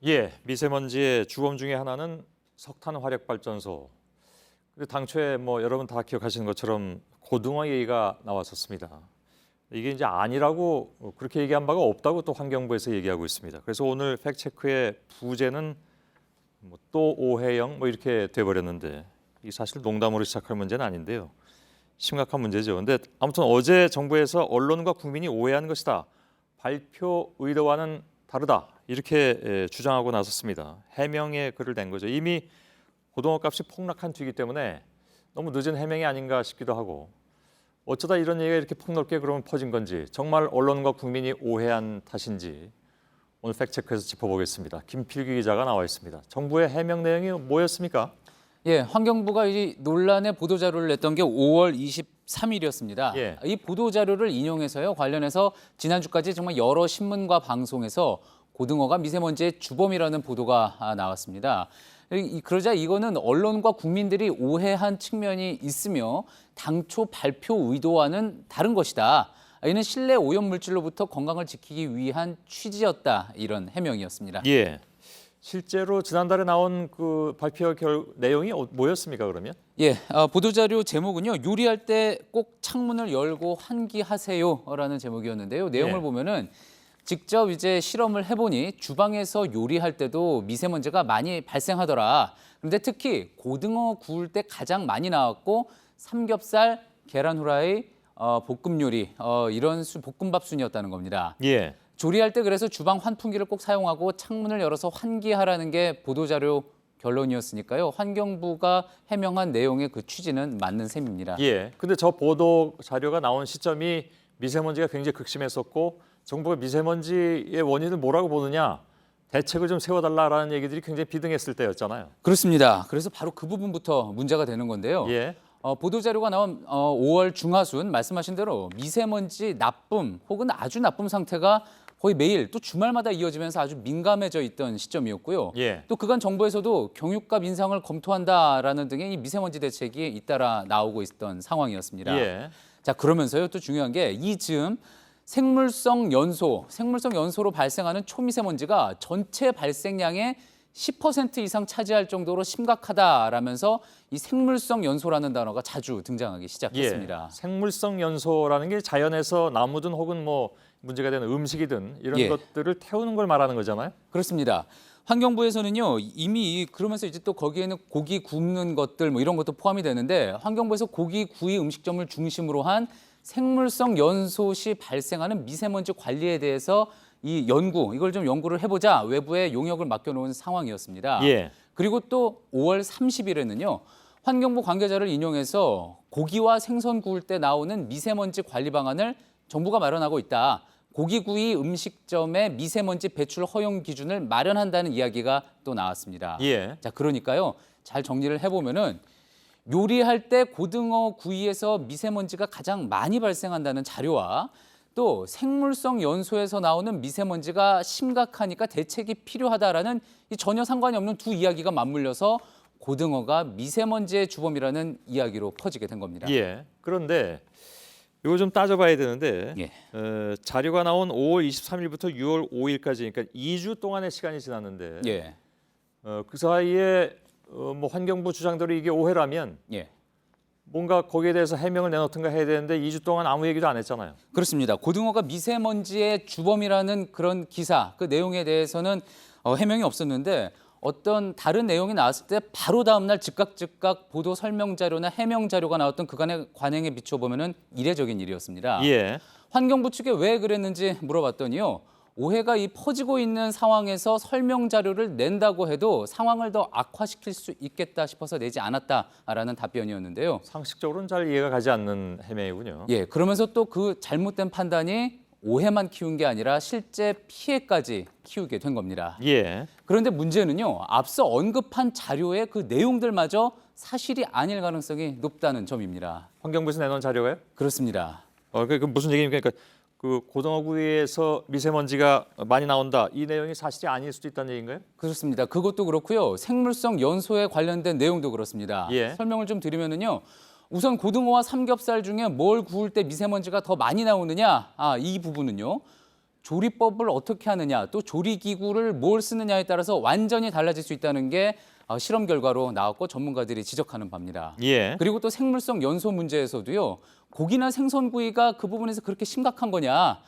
예, 미세먼지의 주범 중에 하나는 석탄 화력 발전소. 근데 당초에 여러분 다 기억하시는 것처럼 고등어 얘기가 나왔었습니다. 이게 이제 아니라고 그렇게 얘기한 바가 없다고 또 환경부에서 얘기하고 있습니다. 그래서 오늘 팩트체크의 부제는 또 오해영 이렇게 돼버렸는데 이 사실 농담으로 시작할 문제는 아닌데요. 심각한 문제죠. 근데 아무튼 어제 정부에서 언론과 국민이 오해한 것이다. 발표 의도와는 다르다. 이렇게 주장하고 나섰습니다. 해명의 글을 낸 거죠. 이미 고등어 값이 폭락한 뒤이기 때문에 너무 늦은 해명이 아닌가 싶기도 하고 어쩌다 이런 얘기가 이렇게 폭넓게 그러면 퍼진 건지 정말 언론과 국민이 오해한 탓인지 오늘 팩트체크에서 짚어보겠습니다. 김필기 기자가 나와 있습니다. 정부의 해명 내용이 뭐였습니까? 예, 환경부가 이 논란의 보도자료를 냈던 게 5월 23일이었습니다. 예. 이 보도자료를 인용해서요, 관련해서 지난주까지 정말 여러 신문과 방송에서 고등어가 미세먼지의 주범이라는 보도가 나왔습니다. 그러자 이거는 언론과 국민들이 오해한 측면이 있으며 당초 발표 의도와는 다른 것이다. 이는 실내 오염물질로부터 건강을 지키기 위한 취지였다. 이런 해명이었습니다. 예. 실제로 지난달에 나온 그 발표 내용이 뭐였습니까, 그러면? 예, 보도자료 제목은요. 요리할 때 꼭 창문을 열고 환기하세요라는 제목이었는데요. 내용을 예. 보면은 직접 이제 실험을 해보니 주방에서 요리할 때도 미세먼지가 많이 발생하더라. 그런데 특히 고등어 구울 때 가장 많이 나왔고 삼겹살, 계란 후라이, 볶음 요리 이런 볶음밥 순이었다는 겁니다. 예. 조리할 때 그래서 주방 환풍기를 꼭 사용하고 창문을 열어서 환기하라는 게 보도자료 결론이었으니까요. 환경부가 해명한 내용의 그 취지는 맞는 셈입니다. 예. 근데 저 보도 자료가 나온 시점이 미세먼지가 굉장히 극심했었고 정부가 미세먼지의 원인을 뭐라고 보느냐 대책을 좀 세워달라라는 얘기들이 굉장히 비등했을 때였잖아요. 그렇습니다. 그래서 바로 그 부분부터 문제가 되는 건데요. 예. 보도자료가 나온 5월 중하순 말씀하신 대로 미세먼지 나쁨 혹은 아주 나쁨 상태가 거의 매일 또 주말마다 이어지면서 아주 민감해져 있던 시점이었고요. 예. 또 그간 정부에서도 경유값 인상을 검토한다라는 등의 이 미세먼지 대책이 잇따라 나오고 있었던 상황이었습니다. 예. 자, 그러면서요 또 중요한 게 이 즈음 생물성 연소로 발생하는 초미세먼지가 전체 발생량의 10% 이상 차지할 정도로 심각하다라면서 이 생물성 연소라는 단어가 자주 등장하기 시작했습니다. 예. 생물성 연소라는 게 자연에서 나무든 혹은 문제가 되는 음식이든 이런 예. 것들을 태우는 걸 말하는 거잖아요. 그렇습니다. 환경부에서는요 이미 그러면서 이제 또 거기에는 고기 굽는 것들 이런 것도 포함이 되는데 환경부에서 고기 구이 음식점을 중심으로 한 생물성 연소 시 발생하는 미세먼지 관리에 대해서 이걸 좀 연구를 해보자 외부에 용역을 맡겨놓은 상황이었습니다. 예. 그리고 또 5월 30일에는요 환경부 관계자를 인용해서 고기와 생선 구울 때 나오는 미세먼지 관리 방안을 정부가 마련하고 있다. 고기구이 음식점의 미세먼지 배출 허용 기준을 마련한다는 이야기가 또 나왔습니다. 예. 자, 그러니까요. 잘 정리를 해보면은 요리할 때 고등어 구이에서 미세먼지가 가장 많이 발생한다는 자료와 또 생물성 연소에서 나오는 미세먼지가 심각하니까 대책이 필요하다라는 이 전혀 상관이 없는 두 이야기가 맞물려서 고등어가 미세먼지의 주범이라는 이야기로 퍼지게 된 겁니다. 예. 그런데 이거 좀 따져봐야 되는데 예. 자료가 나온 5월 23일부터 6월 5일까지 그러니까 2주 동안의 시간이 지났는데 예. 그 사이에 환경부 주장대로 이게 오해라면 예. 뭔가 거기에 대해서 해명을 내놓든가 해야 되는데 2주 동안 아무 얘기도 안 했잖아요. 그렇습니다. 고등어가 미세먼지의 주범이라는 그런 기사, 그 내용에 대해서는 해명이 없었는데 어떤 다른 내용이 나왔을 때 바로 다음 날 즉각 보도 설명 자료나 해명 자료가 나왔던 그간의 관행에 비춰보면은 이례적인 일이었습니다. 예. 환경부 측에 왜 그랬는지 물어봤더니요. 오해가 퍼지고 있는 상황에서 설명 자료를 낸다고 해도 상황을 더 악화시킬 수 있겠다 싶어서 내지 않았다라는 답변이었는데요. 상식적으로는 잘 이해가 가지 않는 해명이군요. 예, 그러면서 또 그 잘못된 판단이 오해만 키운 게 아니라 실제 피해까지 키우게 된 겁니다. 예. 그런데 문제는요, 앞서 언급한 자료의 그 내용들마저 사실이 아닐 가능성이 높다는 점입니다. 환경부에서 내놓은 자료가요? 그렇습니다. 그 무슨 얘기입니까? 그러니까 그 고등어구이에서 미세먼지가 많이 나온다. 이 내용이 사실이 아닐 수도 있다는 얘기인가요? 그렇습니다. 그것도 그렇고요. 생물성 연소에 관련된 내용도 그렇습니다. 예. 설명을 좀 드리면은요. 우선 고등어와 삼겹살 중에 뭘 구울 때 미세먼지가 더 많이 나오느냐? 이 부분은요. 조리법을 어떻게 하느냐, 또 조리기구를 뭘 쓰느냐에 따라서 완전히 달라질 수 있다는 게 실험 결과로 나왔고 전문가들이 지적하는 바입니다. 예. 그리고 또 생물성 연소 문제에서도요. 고기나 생선 구이가 그 부분에서 그렇게 심각한 거냐?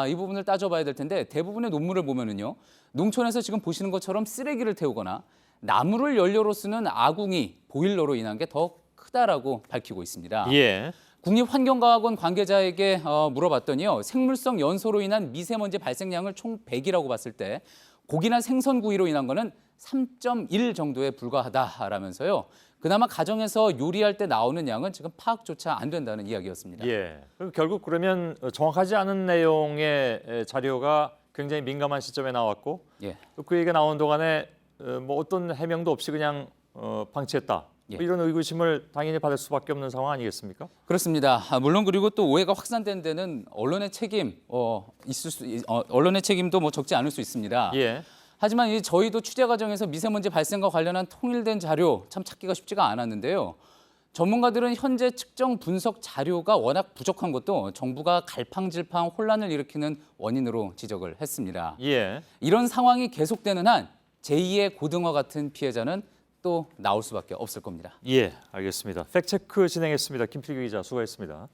이 부분을 따져봐야 될 텐데 대부분의 논문을 보면은요. 농촌에서 지금 보시는 것처럼 쓰레기를 태우거나 나무를 연료로 쓰는 아궁이, 보일러로 인한 게 더 크다라고 밝히고 있습니다. 예. 국립환경과학원 관계자에게 물어봤더니요. 생물성 연소로 인한 미세먼지 발생량을 총 100이라고 봤을 때 고기나 생선 구이로 인한 거는 3.1 정도에 불과하다라면서요. 그나마 가정에서 요리할 때 나오는 양은 지금 파악조차 안 된다는 이야기였습니다. 예. 그럼 결국 그러면 정확하지 않은 내용의 자료가 굉장히 민감한 시점에 나왔고 예. 또 그 얘기가 나온 동안에 뭐 어떤 해명도 없이 그냥 방치했다. 예. 뭐 이런 의구심을 당연히 받을 수밖에 없는 상황 아니겠습니까? 그렇습니다. 물론 그리고 또 오해가 확산된 데는 언론의 책임 언론의 책임도 뭐 적지 않을 수 있습니다. 예. 하지만 저희도 취재 과정에서 미세먼지 발생과 관련한 통일된 자료 참 찾기가 쉽지가 않았는데요. 전문가들은 현재 측정 분석 자료가 워낙 부족한 것도 정부가 갈팡질팡 혼란을 일으키는 원인으로 지적을 했습니다. 예. 이런 상황이 계속되는 한 제2의 고등어 같은 피해자는 또 나올 수밖에 없을 겁니다. 예. 알겠습니다. 팩트체크 진행했습니다. 김필규 기자 수고했습니다.